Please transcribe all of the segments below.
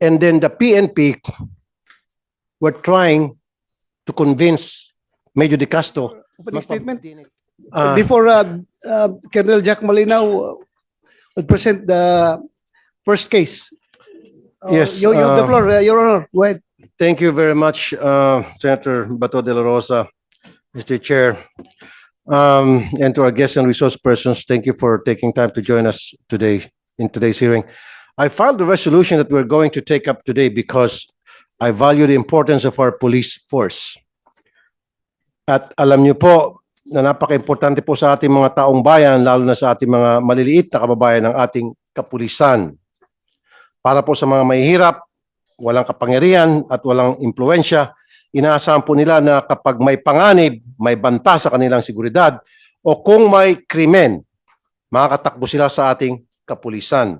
And then the PNP were trying to convince Major De Castro. Opening statement. Ah, Before Colonel Jack Malinaw will present the first case. Yes, You have the floor, Your Honor. Go ahead. thank you very much, Senator Bato de la Rosa, Mr. Chair. And to our guests and resource persons, thank you for taking time to join us today in today's hearing. I filed the resolution that we're going to take up today because I value the importance of our police force. At alam niyo po na napaka-importante po sa ating mga taong bayan, lalo na sa ating mga maliliit na kababayan ng ating kapulisan. Para po sa mga mahihirap, walang kapangyarihan at walang impluensya, inaasahan po nila na kapag may panganib, may banta sa kanilang seguridad, o kung may krimen, makakatakbo sila sa ating kapulisan.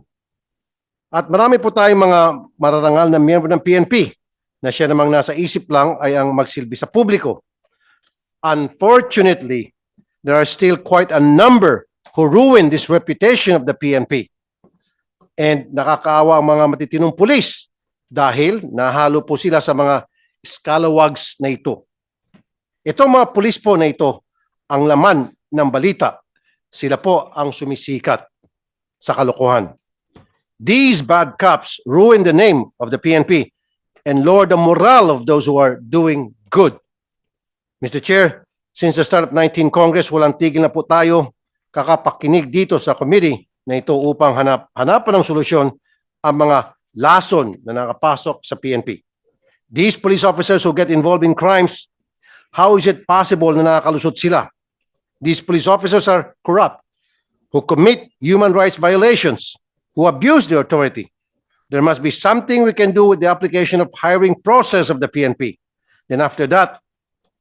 At marami po tayong mga mararangal na miyembro ng PNP na siya namang nasa isip lang ay ang magsilbi sa publiko. Unfortunately, there are still quite a number who ruin this reputation of the PNP. And nakakaawa ang mga matitinong pulis dahil nahalo po sila sa mga scalawags na ito. Itong mga pulis po na ito, ang laman ng balita, sila po ang sumisikat sa kalokohan. These bad cops ruin the name of the PNP and lower the morale of those who are doing good. Mr. Chair, since the start of 19 Congress, walang tigil na po tayo kakapakinig dito sa committee na ito upang hanapan ng solusyon ang mga lason na nakapasok sa PNP. These police officers who get involved in crimes, how is it possible na nakakalusot sila? These police officers are corrupt, who commit human rights violations, who abuse their authority. There must be something we can do with the application of hiring process of the PNP. Then after that,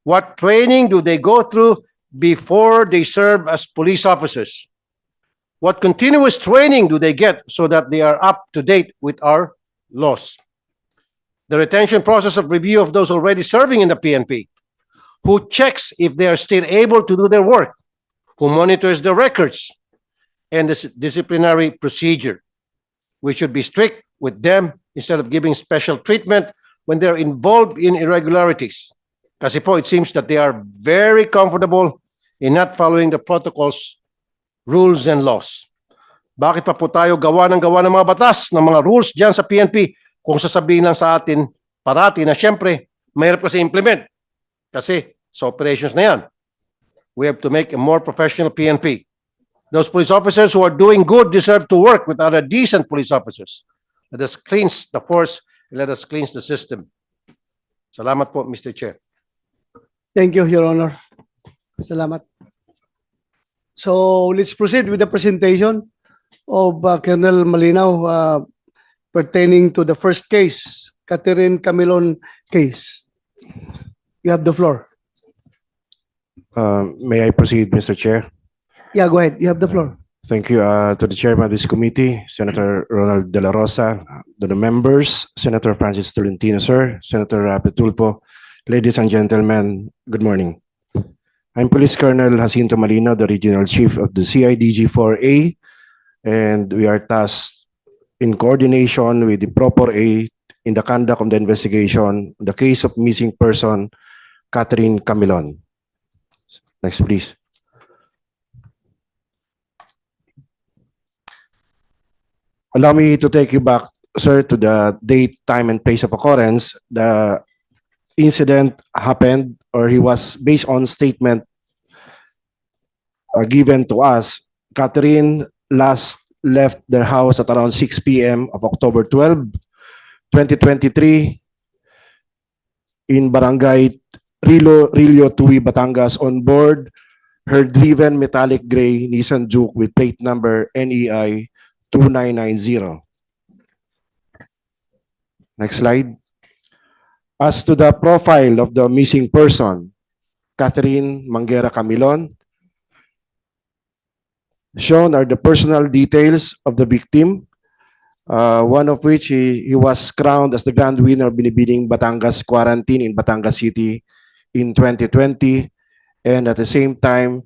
what training do they go through before they serve as police officers? What continuous training do they get so that they are up to date with our laws? The retention process of review of those already serving in the PNP, who checks if they are still able to do their work, who monitors the records, and the disciplinary procedure. We should be strict with them instead of giving special treatment when they're involved in irregularities. Kasi po, it seems that they are very comfortable in not following the protocols, rules, and laws. Bakit pa po tayo gawa ng mga batas, ng mga rules dyan sa PNP kung sasabihin lang sa atin parati na syempre, mahirap kasi implement. Kasi sa operations na yan, we have to make a more professional PNP. Those police officers who are doing good deserve to work with other decent police officers. Let us cleanse the force and let us cleanse the system. Salamat po, Mr. Chair. Thank you, Your Honor. Salamat. So let's proceed with the presentation of Colonel Malinaw pertaining to the first case, Catherine Camilon case. You have the floor. May I proceed, Mr. Chair? Yeah, go ahead. You have the floor. Thank you to the chairman of this committee, Senator Ronald De La Rosa, to the members, Senator Francis Tolentino, sir, Senator Petulpo, ladies and gentlemen, good morning. I'm Police Colonel Jacinto Malinaw, the Regional Chief of the CIDG-4A, and we are tasked in coordination with the Proper A in the conduct of the investigation, the case of missing person, Catherine Camilon. Next, please. Allow me to take you back, sir, to the date, time, and place of occurrence. The incident happened, or he was based on statement given to us. Catherine last left their house at around 6 p.m. of October 12, 2023 in Barangay Rilio Tui, Batangas on board her driven metallic gray Nissan Juke with plate number NEI 2990. Next slide. As to the profile of the missing person, Catherine Manguera Camilon, shown are the personal details of the victim, one of which he was crowned as the grand winner of Binibining Batangas Quarantine in Batangas City in 2020, and at the same time,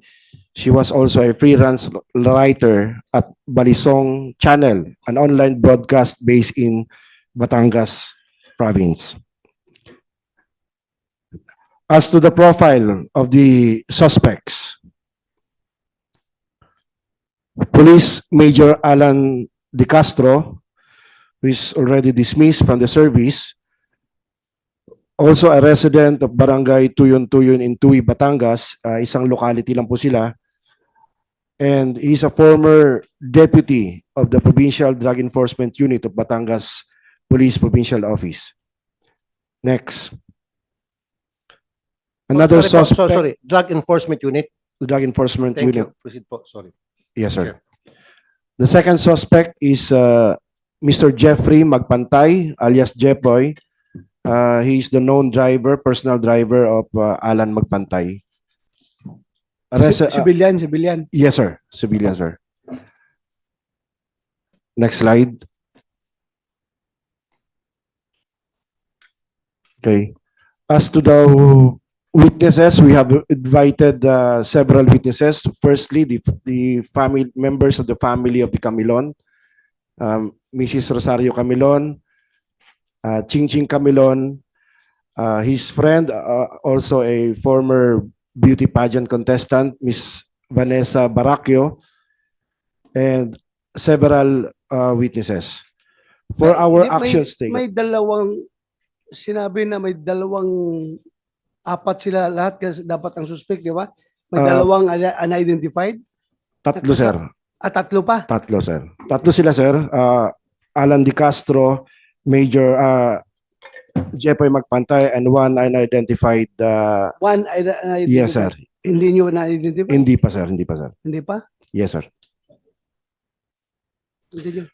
she was also a freelance writer at Balisong Channel, an online broadcast based in Batangas Province. As to the profile of the suspects, Police Major Alan De Castro, who is already dismissed from the service, also a resident of Barangay Tuyon-Tuyon in Tui, Batangas, isang locality lang po sila, and he's a former deputy of the Provincial Drug Enforcement Unit of Batangas Police Provincial Office. Next. Another Sorry po, suspect. sorry. Drug Enforcement Unit. Drug Enforcement Thank Unit. you. Proceed po. Sorry. Yes, sir. The second suspect is Mr. Jeffrey Magpantay, alias Jepoy. He is the known driver, personal driver of Alan Magpantay. Civilian. Yes, sir. Civilian, sir. Next slide. Okay. As to the witnesses, we have invited several witnesses. Firstly, the family members of the family of the Camilon, Mrs. Rosario Camilon, Ching Ching Camilon, his friend, also a former beauty pageant contestant, Miss Vanessa Baracchio, and several witnesses. For our actions taken. May dalawang, sinabi na may dalawang, apat sila lahat kasi dapat ang suspect, di ba? May dalawang unidentified? Tatlo, sir. Tatlo pa? Tatlo, sir. Tatlo sila, sir. Alan De Castro, Major Jepoy Magpantay, and one unidentified. One unidentified? Yes, sir. Hindi nyo na-identify? Hindi pa, sir. Hindi pa, sir. Hindi pa? Yes, sir. Hindi nyo.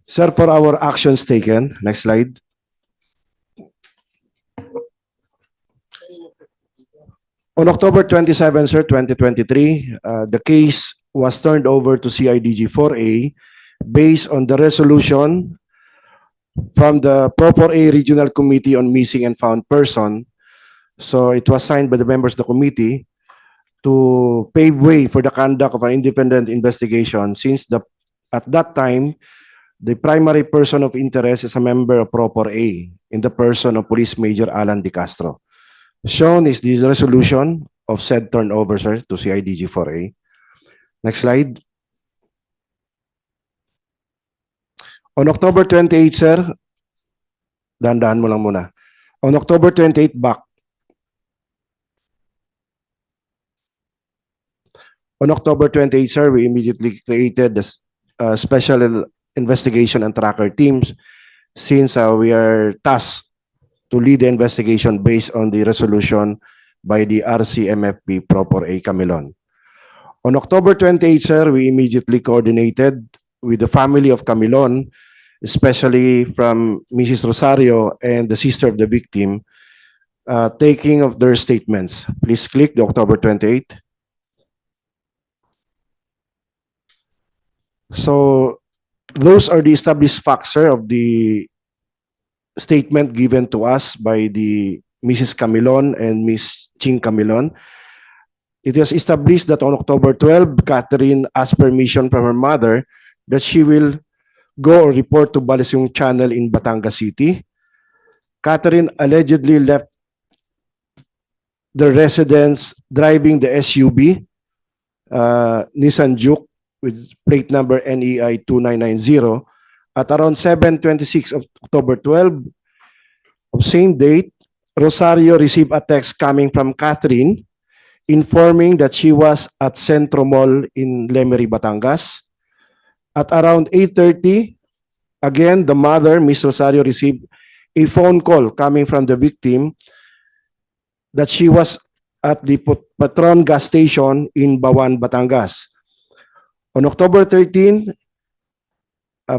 Sir, for our actions taken, next slide. On October 27, sir, 2023, the case was turned over to CIDG 4A based on the resolution from the Proper A Regional Committee on Missing and Found Person. So it was signed by the members of the committee to pave way for the conduct of an independent investigation since at that time, the primary person of interest is a member of Proper A in the person of Police Major Alan De Castro. Shown is this resolution of said turnover, sir, to CIDG 4A. Next slide. On October 28, sir, dahan-dahan mo lang muna. On October 28, back. On October 28, sir, we immediately created the special investigation and tracker teams since we are tasked to lead the investigation based on the resolution by the RCMFP Proper A Camilon. On October 28, sir, we immediately coordinated with the family of Camilon, especially from Mrs. Rosario and the sister of the victim, taking of their statements. Please click the October 28. So those are the established facts, sir, of the statement given to us by the Mrs. Camilon and Miss Ching Camilon. It is established that on October 12, Catherine asked permission from her mother that she will go or report to Balisyong Channel in Batangas City. Catherine allegedly left the residence driving the SUV, Nissan Juke with plate number NEI 2990. At around 7:26 of October 12, of same date, Rosario received a text coming from Catherine informing that she was at Centro Mall in Lemery, Batangas. At around 8:30, again, the mother, Miss Rosario, received a phone call coming from the victim that she was at the Patron gas station in Bawan, Batangas. On October 13,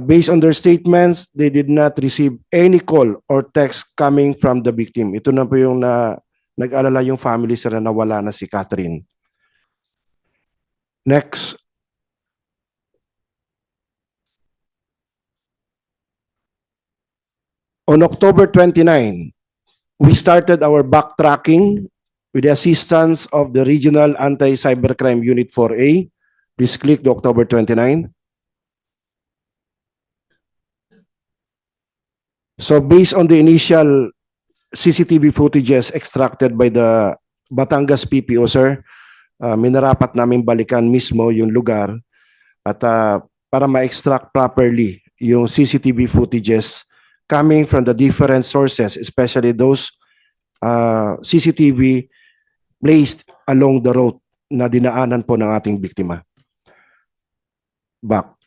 based on their statements, they did not receive any call or text coming from the victim. Ito na po yung nag-alala yung family sila na nawala na si Catherine. Next. On October 29, we started our backtracking with the assistance of the Regional Anti-Cybercrime Unit 4A. Please click the October 29. So based on the initial CCTV footages extracted by the Batangas PPO, sir, minarapat namin balikan mismo yung lugar at para ma-extract properly yung CCTV footages coming from the different sources, especially those CCTV placed along the road na dinaanan po ng ating biktima. Back.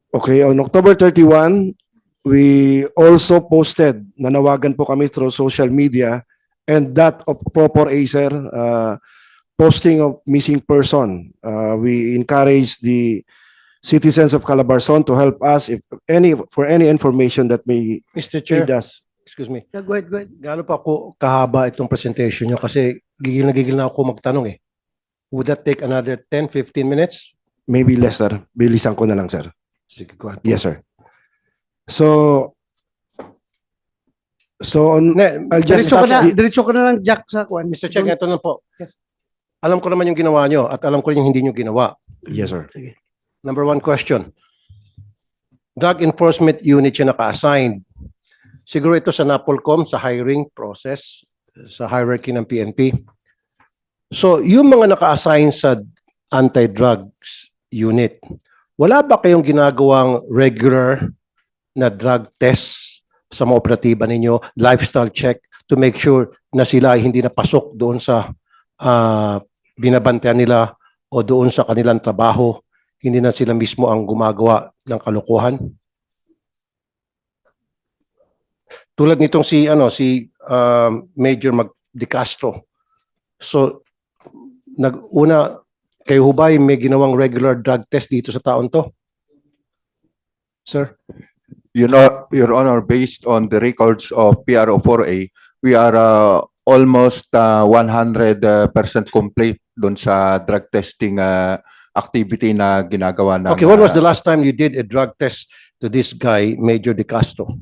Okay, on October 31, we also posted, nanawagan po kami through social media and that of proper ACER, posting of missing person. We encourage the citizens of Calabarzon to help us for any information that may Mr. Chair, aid us. excuse me. Yeah, go ahead, go ahead. Gaano pa ako kahaba itong presentation nyo kasi gigil na ako magtanong eh. Would that take another 10-15 minutes? Maybe less, sir. Bilisan ko na lang, sir. Sige, go ahead. Yes, sir. So I'll just Diretso ka na lang, Jack, sa kwan. Mr. Chair, ito na po. Alam ko naman yung ginawa nyo at alam ko rin yung hindi nyo ginawa. Yes, sir. Number one question. Drug Enforcement Unit yung naka-assigned. Siguro ito sa NAPOLCOM, sa hiring process, sa hierarchy ng PNP. So, yung mga naka-assign sa anti-drugs unit, wala ba kayong ginagawang regular na drug test sa mga operatiba ninyo, lifestyle check to make sure na sila ay hindi napasok doon sa binabantayan nila o doon sa kanilang trabaho, hindi na sila mismo ang gumagawa ng kalokohan? Tulad nitong si Major De Castro. So kayo ho ba may ginawang regular drug test dito sa taon to? Sir? Your Honor, based on the records of PRO4A, we are almost 100% complete doon sa drug testing activity na ginagawa ng Okay, when was the last time you did a drug test to this guy, Major De Castro?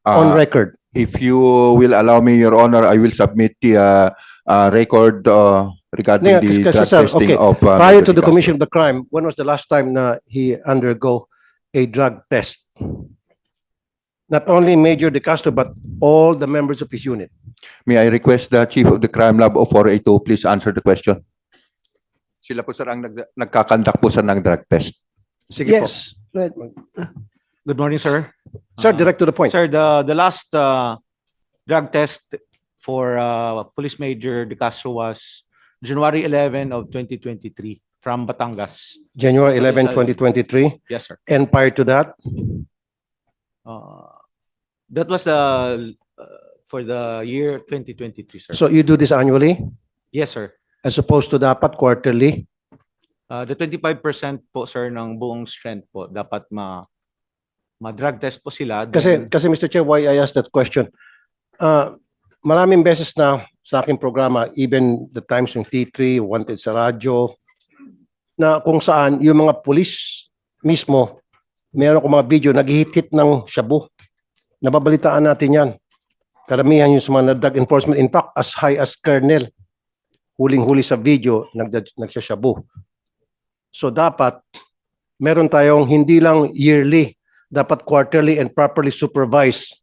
On record. If you will allow me, Your Honor, I will submit the record regarding Yeah, the kasi, drug sir, testing okay. of Prior Major to the De commission Castro. of the crime, when was the last time na he undergo a drug test? Not only Major De Castro, but all the members of his unit. May I request the Chief of the Crime Lab of 4A to please answer the question? Sila po sir ang nagkakandak po sir ng drug test. Sige po. Yes. Go ahead. Good morning, sir. Sir, direct to the point. Sir, the last drug test for Police Major De Castro was January 11 of 2023 from Batangas. January 11, 2023. Yes, sir. And prior to that, That was for the year 2023, sir. so you do this annually Yes, sir. as opposed to dapat quarterly? The 25% po, sir, ng buong strength po, dapat ma-drug test po sila. Kasi Mr. Chair, why I asked that question? Maraming beses na sa aking programa, even the times yung T3, Wanted sa radyo, na kung saan yung mga pulis mismo, meron kong mga video, naghihit-hit ng shabu. Nababalitaan natin yan. Karamihan yung sa mga drug enforcement. In fact, as high as Colonel, huling-huli sa video, nagsashabu. So dapat, meron tayong hindi lang yearly, dapat quarterly and properly supervised.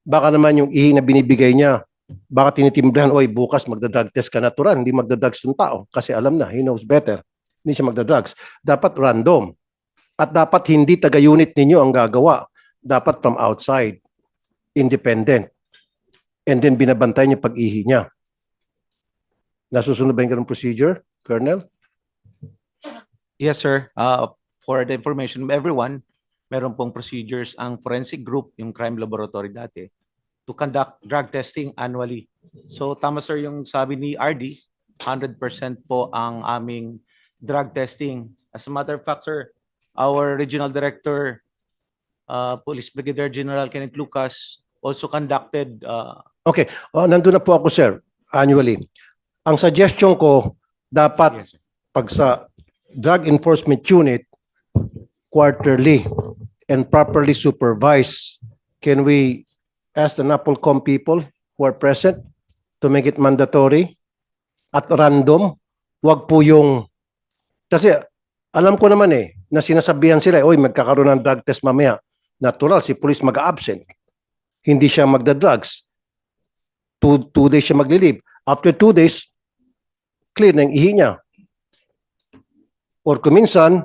Baka naman yung ihi na binibigay niya, baka tinitimbrahan, oy, bukas magda-drug test ka natural, hindi magda-drugs ng tao. Kasi alam na, he knows better. Hindi siya magda-drugs. Dapat random. At dapat hindi taga-unit ninyo ang gagawa. Dapat from outside. Independent. And then binabantay niyo pag-ihi niya. Nasusunod ba yung ganung procedure, Colonel? Yes, sir. For the information of everyone, meron pong procedures ang forensic group, yung crime laboratory dati, to conduct drug testing annually. So tama, sir, yung sabi ni RD, 100% po ang aming drug testing. As a matter of fact, sir, our regional director, Police Brigadier General Kenneth Lucas, also conducted. Nandun na po ako, sir, annually. Ang suggestion ko, dapat Yes, sir. pag sa Drug Enforcement Unit, quarterly and properly supervised. Can we ask the NAPOLCOM people who are present to make it mandatory at random? Wag po yung, kasi Alam ko naman na sinasabihan sila, oy, magkakaroon ng drug test mamaya. Natural, si police mag-absent. Hindi siya magda-drugs. Two days siya maglilib. After 2 days, clear na yung ihi niya. Or kuminsan,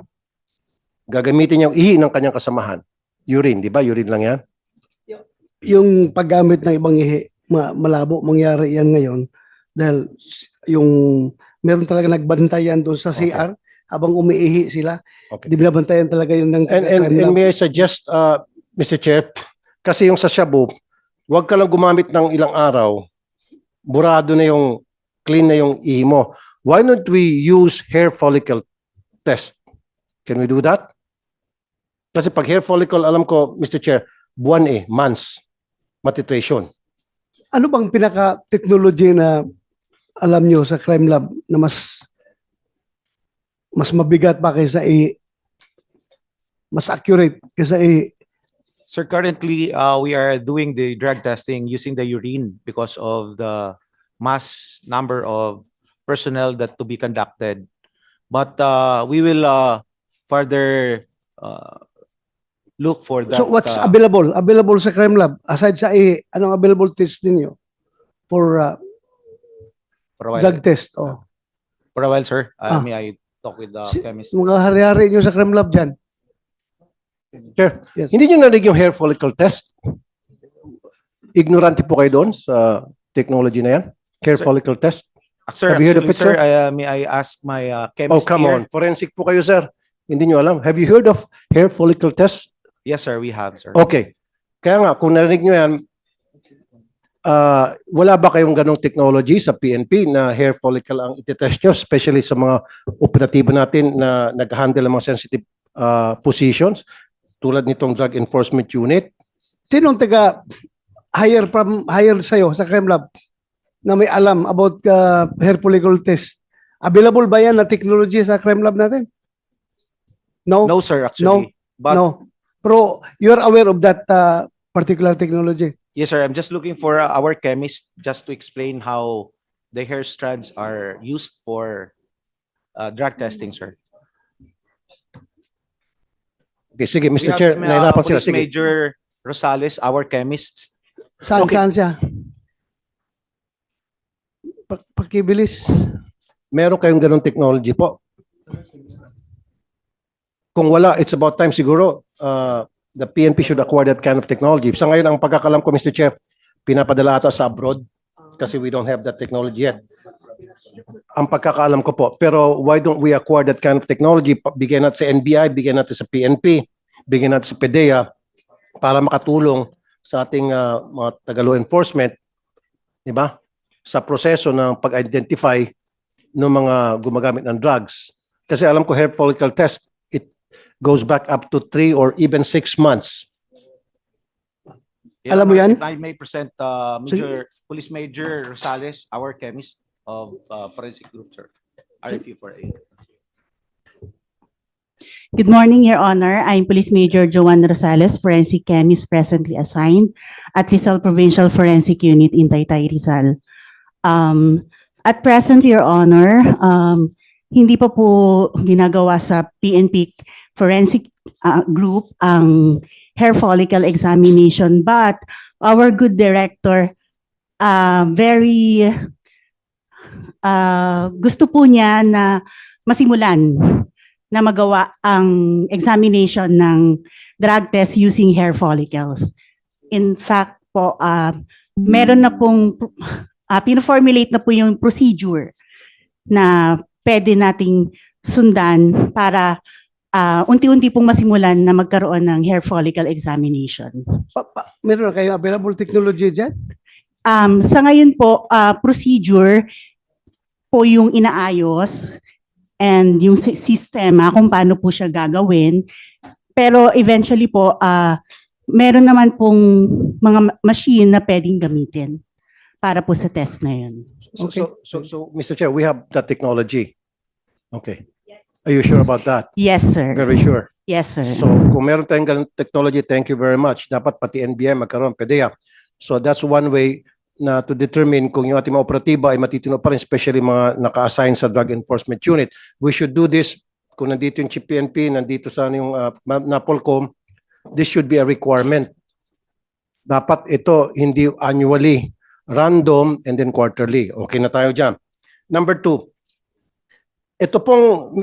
gagamitin niya yung ihi ng kanyang kasamahan. Urine, di ba? Urine lang yan. Yung paggamit ng ibang ihi, malabo mangyari yan ngayon dahil yung meron talaga nagbantayan doon sa Okay. CR habang umiihi sila. Okay. Di binabantayan talaga yun ng crime And lab. may I suggest, Mr. Chair, kasi yung sa shabu, huwag ka lang gumamit ng ilang araw, burado na yung, clean na yung ihi mo. Why don't we use hair follicle test? Can we do that? Kasi pag hair follicle, alam ko, Mr. Chair, buwan months, matitration. Ano bang pinaka-technology na alam nyo sa crime lab na mas mabigat pa kaysa mas accurate kaysa Sir, currently, we are doing the drug testing using the urine because of the mass number of personnel that to be conducted. But we will further look for that. So what's available sa crime lab aside sa anong available test ninyo for for a while, drug test? Oh. for a while, sir. Ah. May I talk with the chemist? Mga hari-hari nyo sa crime lab dyan. Chair, Yes. hindi nyo narinig yung hair follicle test? Ignorante po kayo doon sa technology na yan? Hair Sir- follicle test? Sir, Have you heard of actually, it, sir, may I ask my Oh, chemist come here? on. Forensic po kayo, sir. Hindi nyo alam. Have you heard of hair follicle test? Yes, sir, we have, sir. Okay. Kaya nga, kung narinig nyo yan, wala ba kayong ganong technology sa PNP na hair follicle ang ititest nyo, especially sa mga operatibo natin na nag-handle ng mga sensitive positions, tulad nitong Drug Enforcement Unit? Sinong hire sa'yo sa crime lab na may alam about hair follicle test? Available ba yan na technology sa crime lab natin? No? No, sir, actually. But No. Pero you're aware of that particular technology? yes, sir, I'm just looking for our chemist just to explain how the hair strands are used for drug testing, sir. Okay, sige, We Mr. have, Chair, nahirapan sila. Police Sige. Major Rosales, our chemist. Okay. Saan siya? Pakibilis. Meron kayong ganong technology po? Kung wala, it's about time siguro the PNP should acquire that kind of technology. Sa ngayon, ang pagkakalam ko, Mr. Chair, pinapadala ata sa abroad kasi we don't have that technology yet. Ang pagkakaalam ko po. Pero why don't we acquire that kind of technology? Bigyan natin sa NBI, bigyan natin sa PNP, bigyan natin sa PDEA para makatulong sa ating mga taga-law enforcement, di ba? Sa proseso ng pag-identify ng mga gumagamit ng drugs. Kasi alam ko hair follicle test, it goes back up to 3 or even 6 months. Alam mo yan? If I may present Police Major Rosales, our chemist of forensic group, sir. RFU for A. Good morning, Your Honor. I'm Police Major Joanne Rosales, forensic chemist presently assigned at Rizal Provincial Forensic Unit in Taytay, Rizal. At present, Your Honor, hindi pa po ginagawa sa PNP forensic group ang hair follicle examination, but our good director very gusto po niya na masimulan na magawa ang examination ng drug test using hair follicles. In fact po, meron na pong, pino-formulate na po yung procedure na pwede nating sundan para unti-unti pong masimulan na magkaroon ng hair follicle examination. Meron na kayo available technology dyan? Sa ngayon po, procedure po yung inaayos and yung sistema kung paano po siya gagawin. Pero eventually po, meron naman pong mga machine na pwedeng gamitin para po sa test na yun. Okay. So, Mr. Chair, we have that technology. Okay. Are you sure about that? Yes, sir. Very sure. Yes, sir. So, kung meron tayong ganung technology, thank you very much. Dapat pati NBI magkaroon, PDEA. So, that's one way na to determine kung yung ating mga operatiba ay matitino pa rin, especially mga naka-assign sa Drug Enforcement Unit. We should do this kung nandito yung Chief PNP, nandito sana yung Napolcom, this should be a requirement. Dapat ito hindi annually, random and then quarterly. Okay na tayo dyan. Number 2, ito pong